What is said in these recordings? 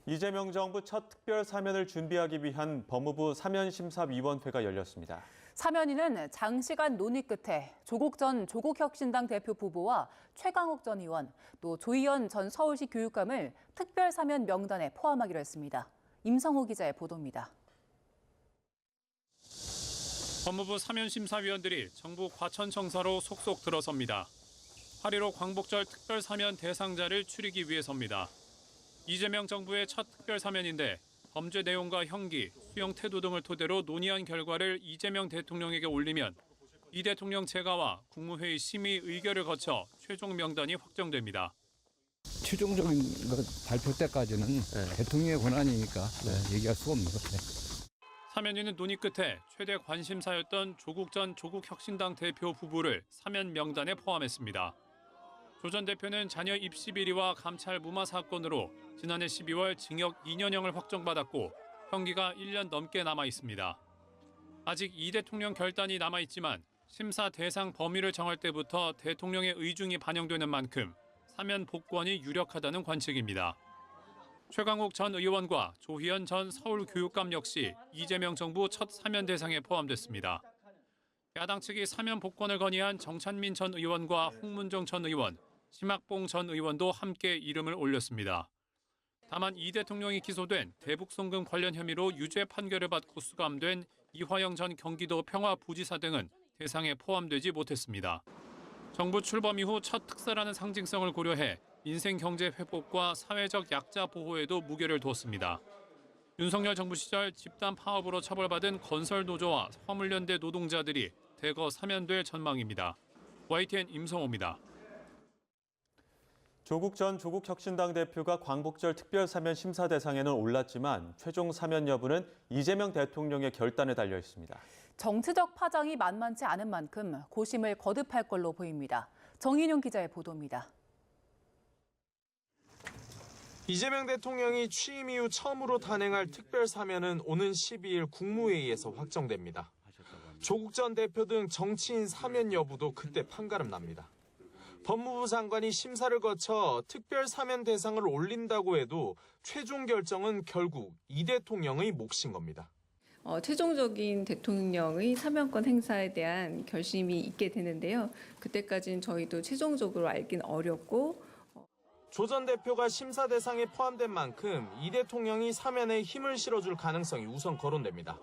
이재명 정부 첫 특별 사면을 준비하기 위한 법무부 사면심사위원회가 열렸습니다. 사면위는 장시간 논의 끝에 조국 전 조국혁신당 대표 부부와 최강욱 전 의원, 또 조희연 전 서울시 교육감을 특별 사면 명단에 포함하기로 했습니다. 임성호 기자의 보도입니다. 법무부 사면심사위원들이 정부 과천청사로 속속 들어섭니다. 8.15 광복절 특별 사면 대상자를 추리기 위해서입니다. 이재명 정부의 첫 특별 사면인데 범죄 내용과 형기, 수용 태도 등을 토대로 논의한 결과를 이재명 대통령에게 올리면 이 대통령 재가와 국무회의 심의 의결을 거쳐 최종 명단이 확정됩니다. 최종적인 발표 때까지는 대통령의 권한이니까 얘기할 수가 없는 것 같아요. 사면위는 논의 끝에 최대 관심사였던 조국 전 조국혁신당 대표 부부를 사면 명단에 포함했습니다. 조 전 대표는 자녀 입시 비리와 감찰 무마 사건으로 지난해 12월 징역 2년형을 확정받았고 형기가 1년 넘게 남아 있습니다. 아직 이 대통령 결단이 남아 있지만 심사 대상 범위를 정할 때부터 대통령의 의중이 반영되는 만큼 사면 복권이 유력하다는 관측입니다. 최강욱 전 의원과 조희연 전 서울교육감 역시 이재명 정부 첫 사면 대상에 포함됐습니다. 야당 측이 사면 복권을 건의한 정찬민 전 의원과 홍문종 전 의원, 심학봉 전 의원도 함께 이름을 올렸습니다. 다만 이 대통령이 기소된 대북송금 관련 혐의로 유죄 판결을 받고 수감된 이화영 전 경기도 평화부지사 등은 대상에 포함되지 못했습니다. 정부 출범 이후 첫 특사라는 상징성을 고려해 민생 경제 회복과 사회적 약자 보호에도 무게를 두었습니다. 윤석열 정부 시절 집단 파업으로 처벌받은 건설노조와 화물연대 노동자들이 대거 사면될 전망입니다. YTN 임성호입니다. 조국 전 조국혁신당 대표가 광복절 특별사면 심사 대상에는 올랐지만 최종 사면 여부는 이재명 대통령의 결단에 달려 있습니다. 정치적 파장이 만만치 않은 만큼 고심을 거듭할 걸로 보입니다. 정인용 기자의 보도입니다. 이재명 대통령이 취임 이후 처음으로 단행할 특별사면은 오는 12일 국무회의에서 확정됩니다. 조국 전 대표 등 정치인 사면 여부도 그때 판가름 납니다. 법무부 장관이 심사를 거쳐 특별 사면 대상을 올린다고 해도 최종 결정은 결국 이 대통령의 몫인 겁니다. 최종적인 대통령의 사면권 행사에 대한 결심이 있게 되는데요. 그때까지는 저희도 최종적으로 알긴 어렵고. 조 전 대표가 심사 대상에 포함된 만큼 이 대통령이 사면에 힘을 실어줄 가능성이 우선 거론됩니다.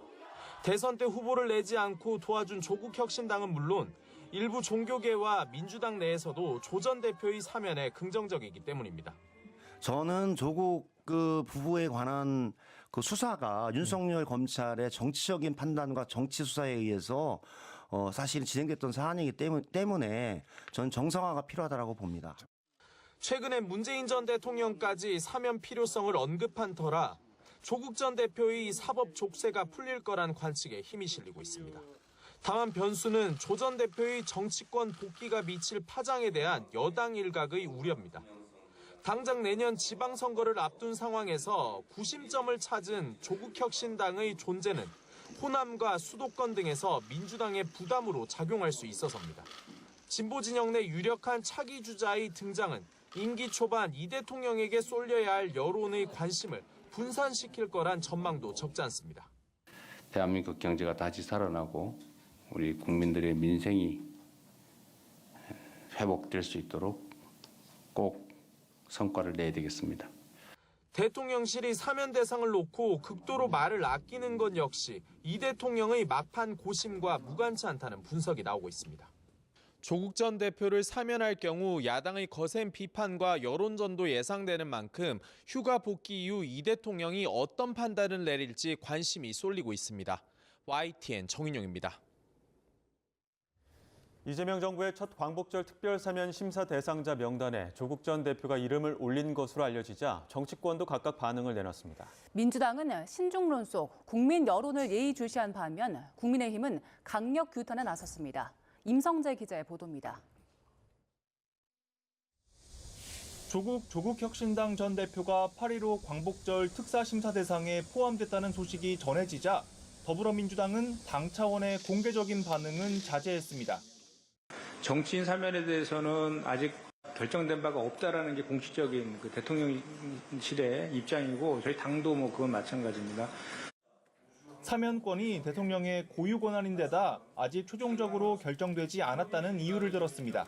대선 때 후보를 내지 않고 도와준 조국혁신당은 물론 일부 종교계와 민주당 내에서도 조 전 대표의 사면에 긍정적이기 때문입니다. 저는 조국 부부에 관한 수사가 윤석열 검찰의 정치적인 판단과 정치 수사에 의해서 사실 진행됐던 사안이기 때문에 저는 정상화가 필요하다고 봅니다. 최근에 문재인 전 대통령까지 사면 필요성을 언급한 터라 조국 전 대표의 사법 족쇄가 풀릴 거란 관측에 힘이 실리고 있습니다. 다만 변수는 조 전 대표의 정치권 복귀가 미칠 파장에 대한 여당 일각의 우려입니다. 당장 내년 지방선거를 앞둔 상황에서 구심점을 찾은 조국혁신당의 존재는 호남과 수도권 등에서 민주당의 부담으로 작용할 수 있어서입니다. 진보 진영 내 유력한 차기 주자의 등장은 임기 초반 이 대통령에게 쏠려야 할 여론의 관심을 분산시킬 거란 전망도 적지 않습니다. 대한민국 경제가 다시 살아나고 우리 국민들의 민생이 회복될 수 있도록 꼭 성과를 내야 되겠습니다. 대통령실이 사면 대상을 놓고 극도로 말을 아끼는 것 역시 이 대통령의 막판 고심과 무관치 않다는 분석이 나오고 있습니다. 조국 전 대표를 사면할 경우 야당의 거센 비판과 여론전도 예상되는 만큼 휴가 복귀 이후 이 대통령이 어떤 판단을 내릴지 관심이 쏠리고 있습니다. YTN 정인용입니다. 이재명 정부의 첫 광복절 특별사면 심사 대상자 명단에 조국 전 대표가 이름을 올린 것으로 알려지자 정치권도 각각 반응을 내놨습니다. 민주당은 신중론 속 국민 여론을 예의주시한 반면 국민의힘은 강력 규탄에 나섰습니다. 임성재 기자의 보도입니다. 조국혁신당 전 대표가 8.15 광복절 특사심사 대상에 포함됐다는 소식이 전해지자 더불어민주당은 당 차원의 공개적인 반응은 자제했습니다. 정치인 사면에 대해서는 아직 결정된 바가 없다라는 게 공식적인 그 대통령실의 입장이고 저희 당도 뭐 그건 마찬가지입니다. 사면권이 대통령의 고유 권한인데다 아직 최종적으로 결정되지 않았다는 이유를 들었습니다.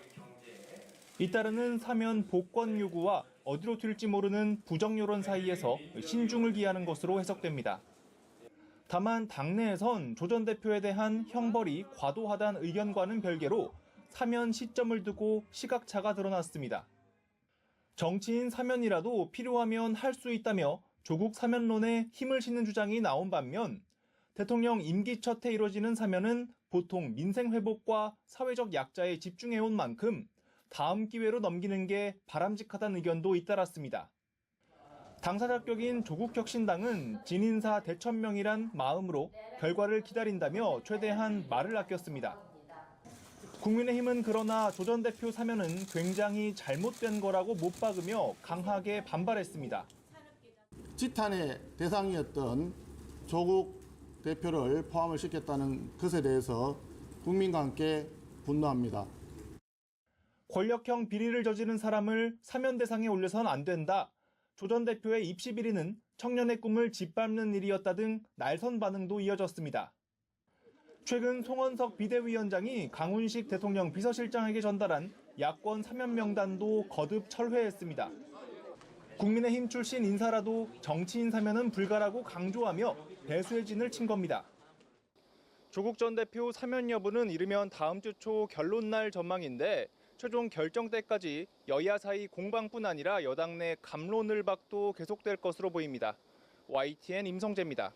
잇따르는 사면 복권 요구와 어디로 튈지 모르는 부정 여론 사이에서 신중을 기하는 것으로 해석됩니다. 다만 당내에선 조 전 대표에 대한 형벌이 과도하다는 의견과는 별개로 사면 시점을 두고 시각차가 드러났습니다. 정치인 사면이라도 필요하면 할 수 있다며 조국 사면론에 힘을 싣는 주장이 나온 반면 대통령 임기 첫해 이뤄지는 사면은 보통 민생 회복과 사회적 약자에 집중해온 만큼 다음 기회로 넘기는 게 바람직하다는 의견도 잇따랐습니다. 당사자격인 조국혁신당은 진인사 대천명이란 마음으로 결과를 기다린다며 최대한 말을 아꼈습니다. 국민의힘은 그러나 조 전 대표 사면은 굉장히 잘못된 거라고 못 박으며 강하게 반발했습니다. 지탄의 대상이었던 조국 대표를 포함을 시켰다는 것에 대해서 국민과 함께 분노합니다. 권력형 비리를 저지른 사람을 사면 대상에 올려선 안 된다. 조 전 대표의 입시 비리는 청년의 꿈을 짓밟는 일이었다 등 날선 반응도 이어졌습니다. 최근 송원석 비대위원장이 강훈식 대통령 비서실장에게 전달한 야권 사면 명단도 거듭 철회했습니다. 국민의힘 출신 인사라도 정치인 사면은 불가라고 강조하며 배수의 진을 친 겁니다. 조국 전 대표 사면 여부는 이르면 다음 주 초 결론 날 전망인데 최종 결정 때까지 여야 사이 공방뿐 아니라 여당 내 갑론을박도 계속될 것으로 보입니다. YTN 임성재입니다.